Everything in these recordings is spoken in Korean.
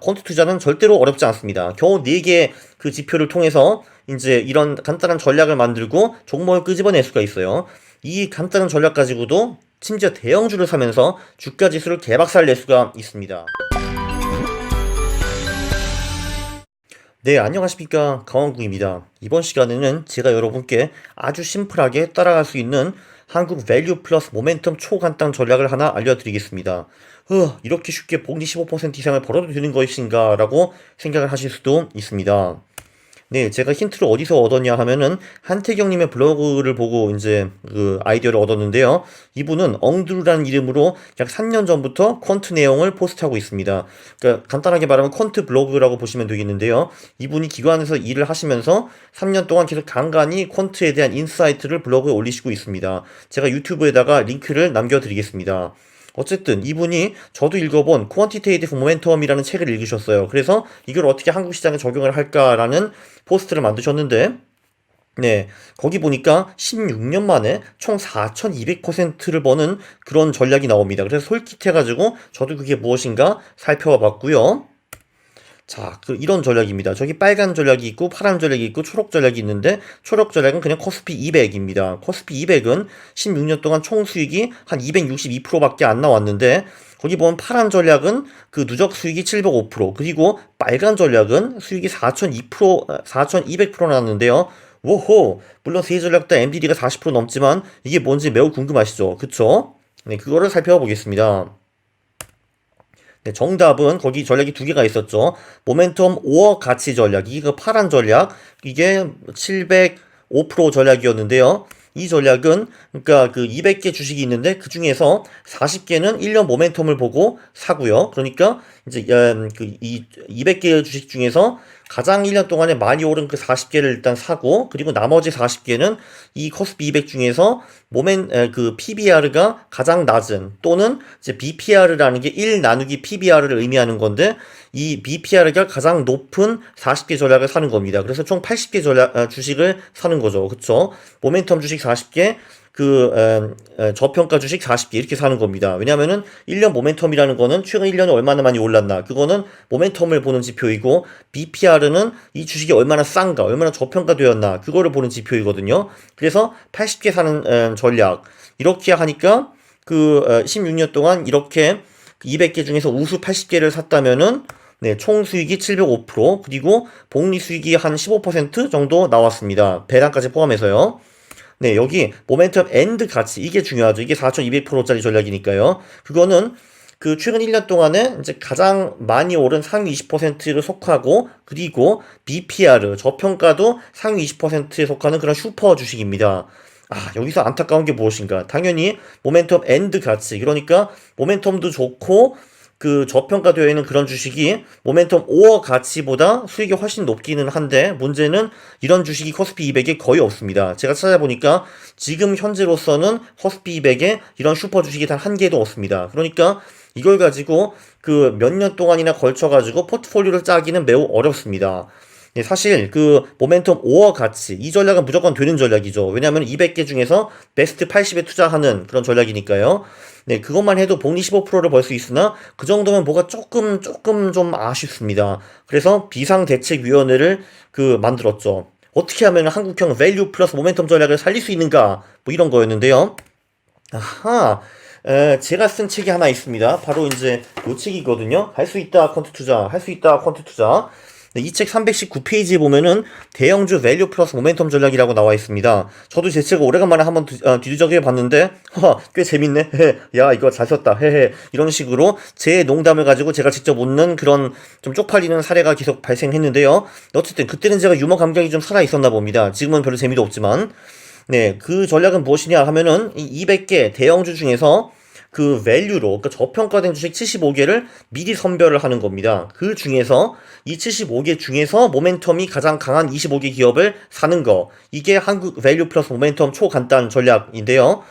퀀트 투자는 절대로 어렵지 않습니다. 겨우 4개 그 지표를 통해서 이제 이런 간단한 전략을 만들고 종목을 끄집어낼 수가 있어요. 이 간단한 전략 가지고도 심지어 대형주를 사면서 주가 지수를 개박살 낼 수가 있습니다. 네, 안녕하십니까. 강원국입니다. 이번 시간에는 제가 여러분께 아주 심플하게 따라갈 수 있는 한국 밸류 플러스 모멘텀 초간단 전략을 하나 알려드리겠습니다. 이렇게 쉽게 복리 15% 이상을 벌어도 되는 것인가 라고 생각을 하실 수도 있습니다. 네, 제가 힌트를 어디서 얻었냐 하면은 한태경님의 블로그를 보고 이제 그 아이디어를 얻었는데요. 이분은 엉두루라는 이름으로 약 3년 전부터 퀀트 내용을 포스트하고 있습니다. 그러니까 간단하게 말하면 퀀트 블로그라고 보시면 되겠는데요. 이분이 기관에서 일을 하시면서 3년 동안 계속 간간히 퀀트에 대한 인사이트를 블로그에 올리시고 있습니다. 제가 유튜브에다가 링크를 남겨드리겠습니다. 어쨌든 이분이 저도 읽어본 퀀티테이티브 모멘텀이라는 책을 읽으셨어요. 그래서 이걸 어떻게 한국 시장에 적용을 할까라는 포스트를 만드셨는데, 네, 거기 보니까 16년 만에 총 4,200%를 버는 그런 전략이 나옵니다. 그래서 솔깃해가지고 저도 그게 무엇인가 살펴봤고요. 자, 이런 전략입니다. 저기 빨간 전략이 있고 파란 전략이 있고 초록 전략이 있는데 초록 전략은 그냥 코스피 200입니다. 코스피 200은 16년 동안 총 수익이 한 262%밖에 안 나왔는데 거기 보면 파란 전략은 그 누적 수익이 705% 그리고 빨간 전략은 수익이 4,200% 나왔는데요. 오호, 물론 세 전략 다 MBD가 40% 넘지만 이게 뭔지 매우 궁금하시죠? 그쵸? 네, 그거를 살펴보겠습니다. 네, 정답은 거기 전략이 2개가 있었죠. 모멘텀 5억 가치 전략, 이게 그 파란 전략, 이게 705% 전략이었는데요. 이 전략은 그러니까 그 200개 주식이 있는데 그 중에서 40개는 1년 모멘텀을 보고 사고요. 그러니까 이제 이 200개 주식 중에서 가장 1년 동안에 많이 오른 그 40개를 일단 사고 그리고 나머지 40개는 이 코스피 200 중에서 그 PBR가 가장 낮은 또는 이제 BPR이라는 게 1 나누기 PBR을 의미하는 건데 이 BPR가 가장 높은 40개 전략을 사는 겁니다. 그래서 총 80개 주식을 사는 거죠. 그쵸? 모멘텀 주식 40개, 저평가 주식 40개 이렇게 사는 겁니다. 왜냐면은 1년 모멘텀이라는 거는 최근 1년에 얼마나 많이 올랐나 그거는 모멘텀을 보는 지표이고 BPR은 이 주식이 얼마나 싼가 얼마나 저평가되었나 그거를 보는 지표이거든요. 그래서 80개 사는 전략 이렇게 하니까 16년 동안 이렇게 200개 중에서 우수 80개를 샀다면은 네, 총 수익이 705% 그리고 복리 수익이 한 15% 정도 나왔습니다. 배당까지 포함해서요. 네, 여기 모멘텀 엔드 가치 이게 중요하죠. 이게 4,200%짜리 전략이니까요. 그거는 그 최근 1년 동안에 이제 가장 많이 오른 상위 20%를 속하고 그리고 BPR 저평가도 상위 20%에 속하는 그런 슈퍼 주식입니다. 여기서 안타까운 게 무엇인가? 당연히 모멘텀 엔드 가치 그러니까 모멘텀도 좋고 그 저평가되어 있는 그런 주식이 모멘텀 5억 가치보다 수익이 훨씬 높기는 한데 문제는 이런 주식이 코스피 200에 거의 없습니다. 제가 찾아보니까 지금 현재로서는 코스피 200에 이런 슈퍼 주식이 단 한 개도 없습니다. 그러니까 이걸 가지고 그 몇 년 동안이나 걸쳐 가지고 포트폴리오를 짜기는 매우 어렵습니다. 네, 사실 그 모멘텀 5억 가치 이 전략은 무조건 되는 전략이죠. 왜냐하면 200개 중에서 베스트 80에 투자하는 그런 전략이니까요. 네, 그것만 해도 복리 15%를 벌 수 있으나 그 정도면 뭐가 조금 좀 아쉽습니다. 그래서 비상대책위원회를 만들었죠. 어떻게 하면 한국형 밸류 플러스 모멘텀 전략을 살릴 수 있는가 뭐 이런 거였는데요. 아하. 제가 쓴 책이 하나 있습니다. 바로 이제 이 책이거든요. 할 수 있다 퀀트 투자, 할 수 있다 퀀트 투자. 네, 이 책 319페이지에 보면은 대형주 밸류 플러스 모멘텀 전략이라고 나와 있습니다. 저도 제 책을 오래간만에 한번 뒤적여 봤는데 꽤 재밌네. 야 이거 잘 썼다. 헤헤. 이런 식으로 제 농담을 가지고 제가 직접 웃는 그런 좀 쪽팔리는 사례가 계속 발생했는데요. 어쨌든 그때는 제가 유머 감각이 좀 살아 있었나 봅니다. 지금은 별로 재미도 없지만. 네, 그 전략은 무엇이냐 하면은 이 200개 대형주 중에서 그 밸류로 그러니까 저평가된 주식 75개를 미리 선별을 하는 겁니다. 그 중에서 이 75개 중에서 모멘텀이 가장 강한 25개 기업을 사는 거. 이게 한국 밸류 플러스 모멘텀 초간단 전략인데요.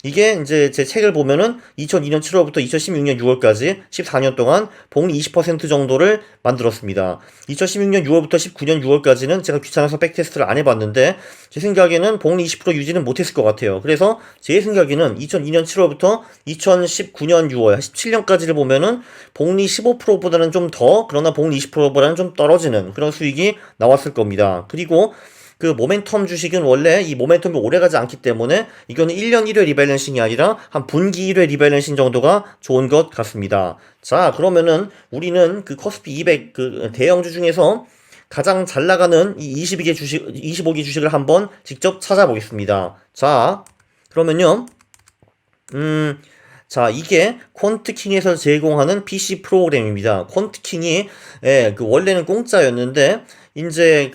이게 이제 제 책을 보면은 2002년 7월부터 2016년 6월까지 14년 동안 복리 20% 정도를 만들었습니다. 2016년 6월부터 19년 6월까지는 제가 귀찮아서 백테스트를 안 해봤는데 제 생각에는 복리 20% 유지는 못했을 것 같아요. 그래서 제 생각에는 2002년 7월부터 2019년 6월, 17년까지를 보면은 복리 15%보다는 좀 더, 그러나 복리 20%보다는 좀 떨어지는 그런 수익이 나왔을 겁니다. 그리고 그 모멘텀 주식은 원래 이 모멘텀이 오래가지 않기 때문에 이거는 1년 1회 리밸런싱이 아니라 한 분기 1회 리밸런싱 정도가 좋은 것 같습니다. 자, 그러면은 우리는 그 코스피 200 그 대형주 중에서 가장 잘 나가는 이 22개 주식, 25개 주식을 한번 직접 찾아보겠습니다. 자, 그러면요. 자, 이게 퀀트킹에서 제공하는 PC 프로그램입니다. 퀀트킹이, 예, 그 원래는 공짜였는데, 이제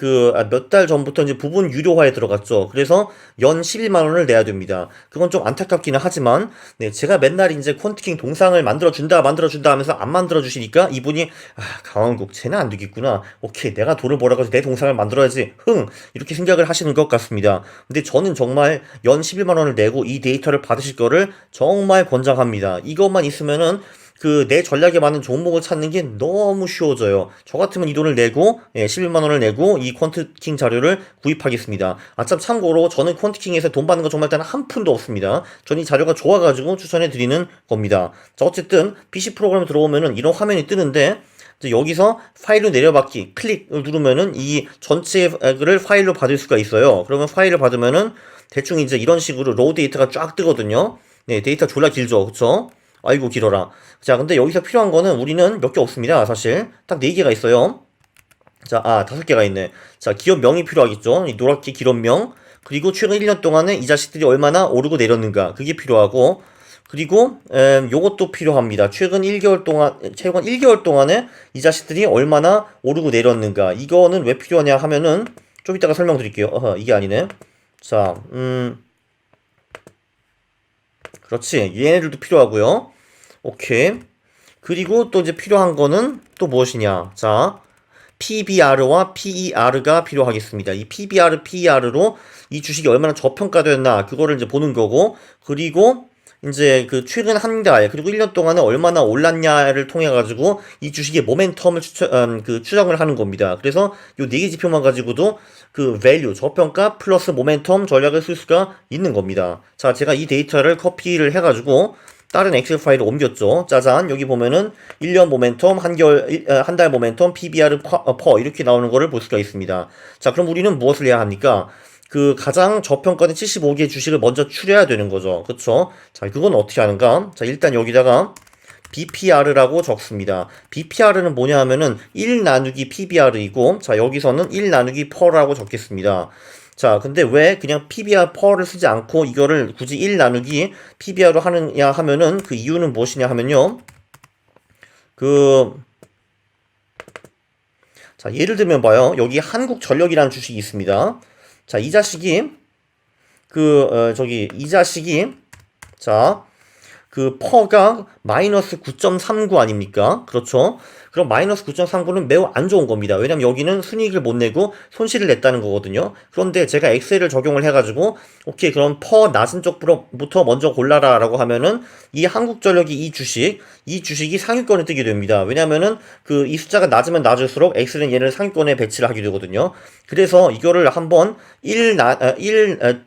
몇 달 전부터 이제 부분 유료화에 들어갔죠. 그래서 연 11만 원을 내야 됩니다. 그건 좀 안타깝기는 하지만, 네, 제가 맨날 이제 퀀트킹 동상을 만들어준다 하면서 안 만들어주시니까 이분이, 아, 강원국, 쟤는 안 되겠구나. 오케이, 내가 돈을 벌어가지고 내 동상을 만들어야지. 이렇게 생각을 하시는 것 같습니다. 근데 저는 정말 연 11만 원을 내고 이 데이터를 받으실 거를 정말 권장합니다. 이것만 있으면은 내 전략에 맞는 종목을 찾는 게 너무 쉬워져요. 저 같으면 이 돈을 내고, 11만 원을 내고 이 퀀트킹 자료를 구입하겠습니다. 참고로 저는 퀀트킹에서 돈 받는 거 정말 단 한 푼도 없습니다. 저는 이 자료가 좋아가지고 추천해 드리는 겁니다. 자, 어쨌든 PC 프로그램 들어오면은 이런 화면이 뜨는데, 여기서 파일로 내려받기 클릭을 누르면은 이 전체를 파일로 받을 수가 있어요. 그러면 파일을 받으면은 대충 이제 이런 식으로 로우 데이터가 쫙 뜨거든요. 네, 데이터 졸라 길죠. 그쵸? 아이고, 길어라. 자, 근데 여기서 필요한 거는 우리는 몇 개 없습니다. 사실. 딱 4개가 있어요. 자, 5개가 있네. 자, 기업명이 필요하겠죠. 이 노랗게 기업명. 그리고 최근 1년 동안에 이 자식들이 얼마나 오르고 내렸는가. 그게 필요하고. 그리고, 요것도 필요합니다. 최근 1개월 동안에 이 자식들이 얼마나 오르고 내렸는가. 이거는 왜 필요하냐 하면은, 좀 이따가 설명드릴게요. 이게 아니네. 자, 그렇지. 얘네들도 필요하고요. 오케이. 그리고 또 이제 필요한 거는 또 무엇이냐. 자, PBR과 PER가 필요하겠습니다. 이 PBR, PER로 이 주식이 얼마나 저평가되었나, 그거를 이제 보는 거고, 그리고 이제 최근 한 달, 그리고 1년 동안에 얼마나 올랐냐를 통해 가지고 이 주식의 모멘텀을 추정을 하는 겁니다. 그래서 요 4개 지표만 가지고도 밸류, 저평가 플러스 모멘텀 전략을 쓸 수가 있는 겁니다. 자, 제가 이 데이터를 커피를 해 가지고 다른 엑셀 파일을 옮겼죠. 짜잔, 여기 보면은 1년 모멘텀, 한 달 모멘텀, PBR 퍼 이렇게 나오는 거를 볼 수가 있습니다. 자, 그럼 우리는 무엇을 해야 합니까? 가장 저평가된 75개 주식을 먼저 추려야 되는 거죠. 그쵸? 자, 그건 어떻게 하는가? 자, 일단 여기다가 BPR라고 적습니다. BPR는 뭐냐 하면은 1 나누기 PBR이고, 자, 여기서는 1 나누기 퍼라고 적겠습니다. 자, 근데 왜 그냥 PBR 퍼를 쓰지 않고 이거를 굳이 1 나누기 PBR로 하느냐 하면은 그 이유는 무엇이냐 하면요. 자, 예를 들면 봐요. 여기 한국전력이라는 주식이 있습니다. 자, 이 자식이, 자, 퍼가 마이너스 9.39 아닙니까? 그렇죠? 그럼 마이너스 9.39는 매우 안 좋은 겁니다. 왜냐면 여기는 순이익을 못 내고 손실을 냈다는 거거든요. 그런데 제가 엑셀을 적용을 해가지고, 오케이, 그럼 퍼 낮은 쪽부터 먼저 골라라 라고 하면은 이 한국전력이 이 주식이 상위권에 뜨게 됩니다. 왜냐면은 이 숫자가 낮으면 낮을수록 엑셀은 얘를 상위권에 배치를 하게 되거든요. 그래서 이거를 한번 1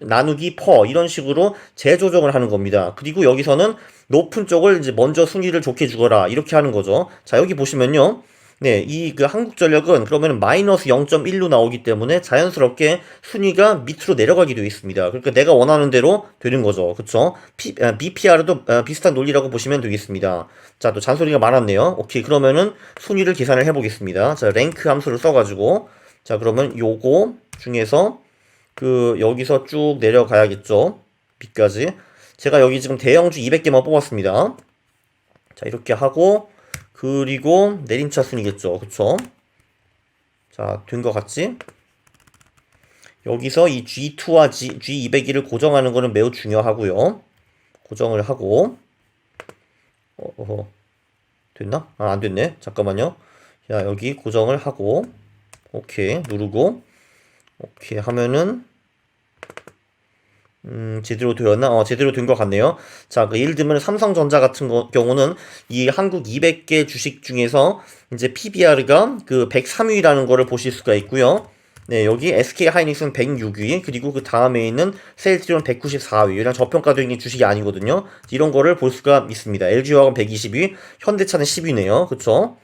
나누기 퍼 이런 식으로 재조정을 하는 겁니다. 그리고 여기서는 높은 쪽을 이제 먼저 순위를 좋게 주거라 이렇게 하는 거죠. 자, 여기 보시면요. 네, 한국전력은 그러면 마이너스 0.1로 나오기 때문에 자연스럽게 순위가 밑으로 내려가게 되어 있습니다. 그러니까 내가 원하는 대로 되는 거죠. 그쵸? BPR도 비슷한 논리라고 보시면 되겠습니다. 자, 또 잔소리가 많았네요. 오케이, 그러면은 순위를 계산을 해보겠습니다. 자, 랭크 함수를 써가지고, 자, 그러면 요거 중에서 여기서 쭉 내려가야겠죠. B까지. 제가 여기 지금 대형주 200개만 뽑았습니다. 자, 이렇게 하고, 그리고 내림차 순이겠죠. 그쵸? 자, 된 것 같지? 여기서 이 G2와 G201을 고정하는 거는 매우 중요하고요. 고정을 하고, 됐나? 안 됐네. 잠깐만요. 자, 여기 고정을 하고, 오케이, 누르고, 오케이 하면은, 제대로 되었나? 제대로 된 것 같네요. 자, 예를 들면 삼성전자 같은 경우는 이 한국 200개 주식 중에서 이제 PBR가 그 103위라는 거를 보실 수가 있고요. 네, 여기 SK하이닉스는 106위, 그리고 그 다음에 있는 세일트리온 194위. 이런 저평가되어 있는 주식이 아니거든요. 이런 거를 볼 수가 있습니다. LG화학은 120위, 현대차는 10위네요. 그쵸?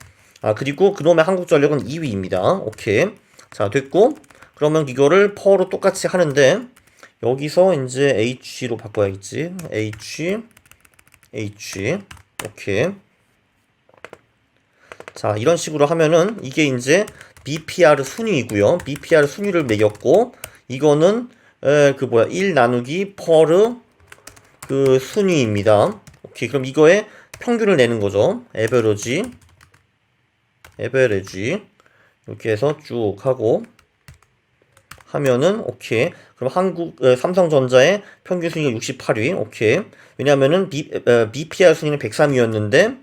그리고 그놈의 한국전력은 2위입니다. 오케이. 자, 됐고. 그러면 이거를 퍼로 똑같이 하는데, 여기서 이제 H로 바꿔야겠지. H. 오케이. 자, 이런 식으로 하면은 이게 이제 BPR 순위이고요. BPR 순위를 매겼고, 이거는 1 나누기 퍼르 그 순위입니다. 오케이. 그럼 이거에 평균을 내는 거죠. 에버리지. 이렇게 해서 쭉 하고 하면은 오케이. 그럼 삼성전자의 평균 순위가 68위. 오케이. 왜냐면은 BPR 순위는 103위였는데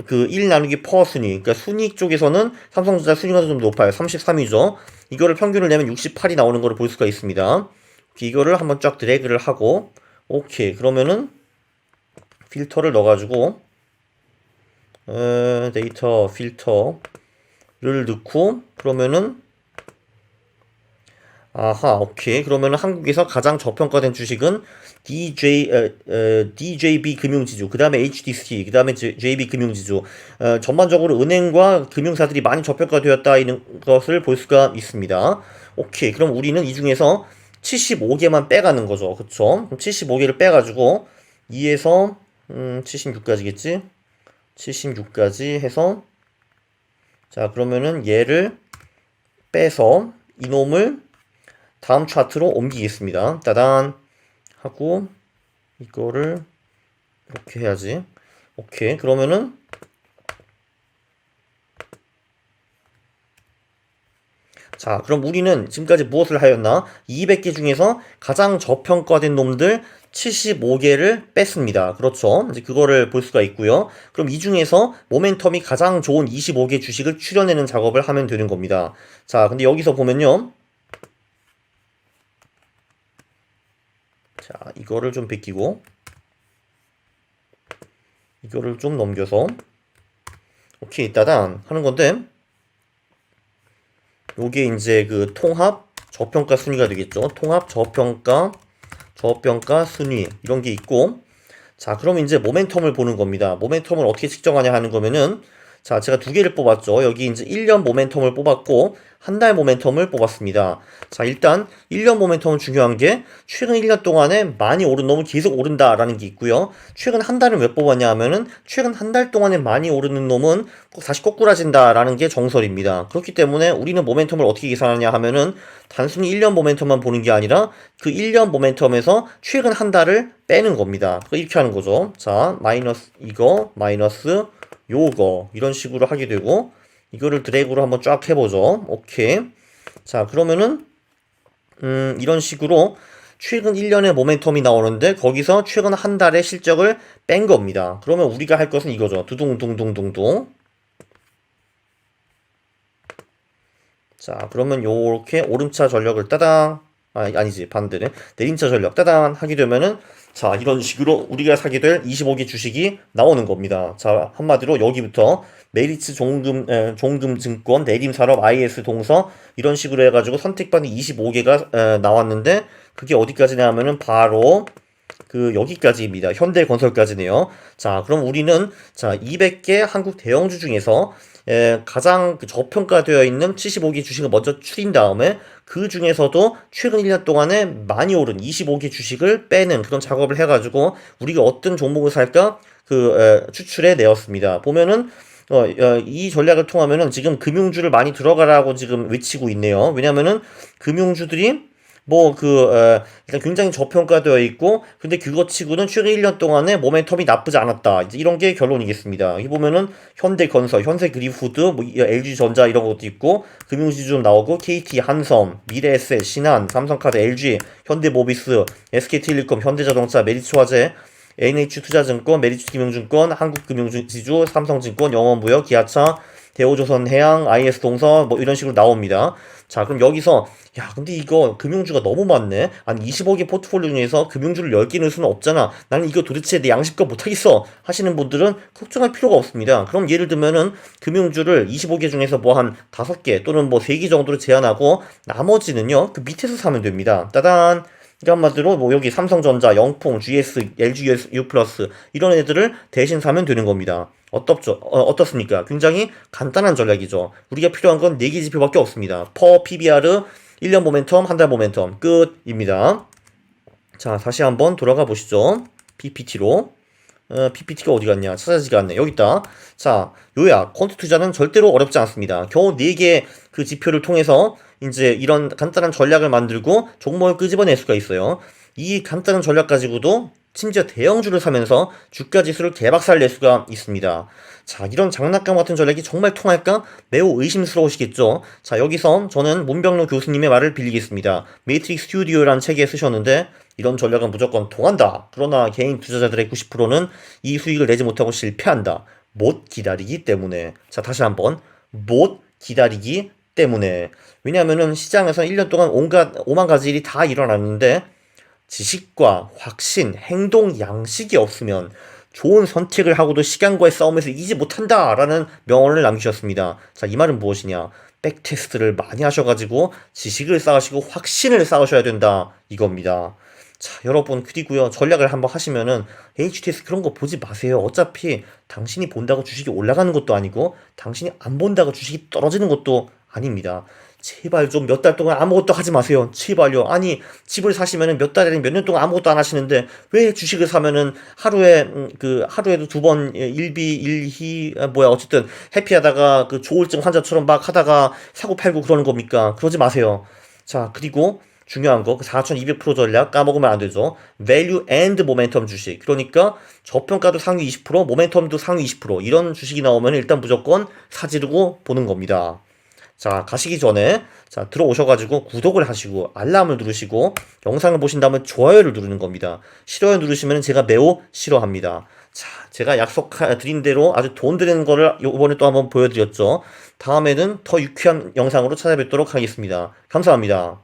그 1 나누기 퍼 순위. 그러니까 순위 쪽에서는 삼성전자 순위가 좀 높아요. 33위죠. 이거를 평균을 내면 68이 나오는 거를 볼 수가 있습니다. 이거를 한번 쫙 드래그를 하고 오케이. 그러면은 필터를 넣어가지고 데이터 필터를 넣고 그러면은 오케이. 그러면은 한국에서 가장 저평가된 주식은 DJB 금융지주, 그 다음에 HDC, 그 다음에 JB 금융지주. 전반적으로 은행과 금융사들이 많이 저평가되었다 있는 것을 볼 수가 있습니다. 오케이. 그럼 우리는 이 중에서 75개만 빼가는 거죠. 그쵸? 그럼 75개를 빼가지고 2에서 76까지겠지? 76까지 해서 자, 그러면은 얘를 빼서 이놈을 다음 차트로 옮기겠습니다. 따단 하고 이거를 이렇게 해야지. 오케이. 그러면은 자, 그럼 우리는 지금까지 무엇을 하였나? 200개 중에서 가장 저평가된 놈들 75개를 뺐습니다. 그렇죠. 이제 그거를 볼 수가 있고요. 그럼 이 중에서 모멘텀이 가장 좋은 25개 주식을 추려내는 작업을 하면 되는 겁니다. 자, 근데 여기서 보면요. 자, 이거를 좀 베끼고 이거를 좀 넘겨서 오케이, 따단 하는 건데 요게 이제 그 통합 저평가 순위가 되겠죠. 통합 저평가 순위 이런 게 있고 자, 그럼 이제 모멘텀을 보는 겁니다. 모멘텀을 어떻게 측정하냐 하는 거면은 자, 제가 두 개를 뽑았죠. 여기 이제 1년 모멘텀을 뽑았고 한 달 모멘텀을 뽑았습니다. 자, 일단 1년 모멘텀은 중요한 게 최근 1년 동안에 많이 오른 놈은 계속 오른다라는 게 있고요. 최근 한 달은 왜 뽑았냐 하면은 최근 한 달 동안에 많이 오르는 놈은 다시 꼬꾸라진다라는 게 정설입니다. 그렇기 때문에 우리는 모멘텀을 어떻게 계산하냐 하면은 단순히 1년 모멘텀만 보는 게 아니라 그 1년 모멘텀에서 최근 한 달을 빼는 겁니다. 이렇게 하는 거죠. 자, 마이너스 이거 마이너스 요거 이런 식으로 하게 되고 이거를 드래그로 한번 쫙 해보죠. 오케이. 자, 그러면은 이런 식으로 최근 1년의 모멘텀이 나오는데 거기서 최근 한 달의 실적을 뺀 겁니다. 그러면 우리가 할 것은 이거죠. 두둥둥둥둥둥. 자, 그러면 요렇게 오름차 전력을 따당 아니지 반대네. 내림차 전력 따당 하게 되면은 자, 이런 식으로 우리가 사게 될 25개 주식이 나오는 겁니다. 자, 한마디로 여기부터 메리츠 종금증권, 내림산업, IS 동서 이런 식으로 해가지고 선택받은 25개가 나왔는데 그게 어디까지냐 하면은 바로 그 여기까지입니다. 현대건설까지네요. 자, 그럼 우리는 자 200개 한국 대형주 중에서 가장 저평가되어 있는 75개 주식을 먼저 추린 다음에 그 중에서도 최근 1년 동안에 많이 오른 25개 주식을 빼는 그런 작업을 해가지고 우리가 어떤 종목을 살까 추출해 내었습니다. 보면은 이 전략을 통하면은 지금 금융주를 많이 들어가라고 지금 외치고 있네요. 왜냐면은 금융주들이 일단 굉장히 저평가되어 있고, 근데 그것 치고는 최근 1년 동안에 모멘텀이 나쁘지 않았다. 이제 이런 게 결론이겠습니다. 여기 보면은 현대건설, 현대그리푸드, LG전자 이런 것도 있고, 금융지주 좀 나오고, KT, 한섬, 미래에셋, 신한, 삼성카드, LG, 현대모비스, SK텔레콤, 현대자동차, 메리츠화재, NH투자증권, 메리츠금융증권, 한국금융지주, 삼성증권, 영원무역, 기아차, 대우조선해양, IS동서 뭐 이런 식으로 나옵니다. 자, 그럼 여기서 야, 근데 이거 금융주가 너무 많네. 아니 20억의 포트폴리오 중에서 금융주를 10개 넣을 수는 없잖아. 나는 이거 도대체 내 양심껏 못하겠어. 하시는 분들은 걱정할 필요가 없습니다. 그럼 예를 들면은 금융주를 25개 중에서 뭐 한 5개 또는 뭐 3개 정도로 제한하고 나머지는요, 그 밑에서 사면 됩니다. 따단. 그러니까 한마디로 뭐 여기 삼성전자, 영풍, GS, LG U 플러스 이런 애들을 대신 사면 되는 겁니다. 어떻습니까? 굉장히 간단한 전략이죠. 우리가 필요한 건 4개 지표밖에 없습니다. 퍼 PBR, 1년 모멘텀, 한 달 모멘텀 끝입니다. 자, 다시 한번 돌아가 보시죠. PPT로. PPT가 어디 갔냐? 찾아지가 않네. 여기 있다. 자, 요약. 퀀트 투자는 절대로 어렵지 않습니다. 겨우 4개 그 지표를 통해서 이제 이런 간단한 전략을 만들고 종목을 끄집어낼 수가 있어요. 이 간단한 전략 가지고도 심지어 대형주를 사면서 주가 지수를 개박살 낼 수가 있습니다. 자, 이런 장난감 같은 전략이 정말 통할까? 매우 의심스러우시겠죠? 자, 여기서 저는 문병로 교수님의 말을 빌리겠습니다. 매트릭스 스튜디오라는 책에 쓰셨는데 이런 전략은 무조건 통한다. 그러나 개인 투자자들의 90%는 이 수익을 내지 못하고 실패한다. 못 기다리기 때문에. 자, 다시 한번. 못 기다리기 때문에. 왜냐하면은 시장에서 1년 동안 온갖 오만 가지 일이 다 일어났는데 지식과 확신, 행동 양식이 없으면 좋은 선택을 하고도 시간과의 싸움에서 이기지 못한다라는 명언을 남기셨습니다. 자, 이 말은 무엇이냐? 백테스트를 많이 하셔가지고 지식을 쌓으시고 확신을 쌓으셔야 된다 이겁니다. 자, 여러분, 그리고요, 전략을 한번 하시면은 HTS 그런 거 보지 마세요. 어차피 당신이 본다고 주식이 올라가는 것도 아니고 당신이 안 본다고 주식이 떨어지는 것도 아닙니다. 제발 좀 몇 달 동안 아무것도 하지 마세요. 제발요. 아니, 집을 사시면은 몇 달이나 몇 년 동안 아무것도 안 하시는데 왜 주식을 사면은 하루에 하루에도 2번 일비 일희 뭐야 어쨌든 해피하다가 그 조울증 환자처럼 막 하다가 사고 팔고 그러는 겁니까? 그러지 마세요. 자, 그리고 중요한 거, 그 4200% 전략 까먹으면 안 되죠. value and 모멘텀 주식. 그러니까 저평가도 상위 20%, 모멘텀도 상위 20% 이런 주식이 나오면 일단 무조건 사지르고 보는 겁니다. 자, 가시기 전에 자 들어오셔가지고 구독을 하시고 알람을 누르시고 영상을 보신다면 좋아요를 누르는 겁니다. 싫어요 누르시면 제가 매우 싫어합니다. 자, 제가 약속드린 대로 아주 돈 드리는 거를 이번에 또 한번 보여드렸죠. 다음에는 더 유쾌한 영상으로 찾아뵙도록 하겠습니다. 감사합니다.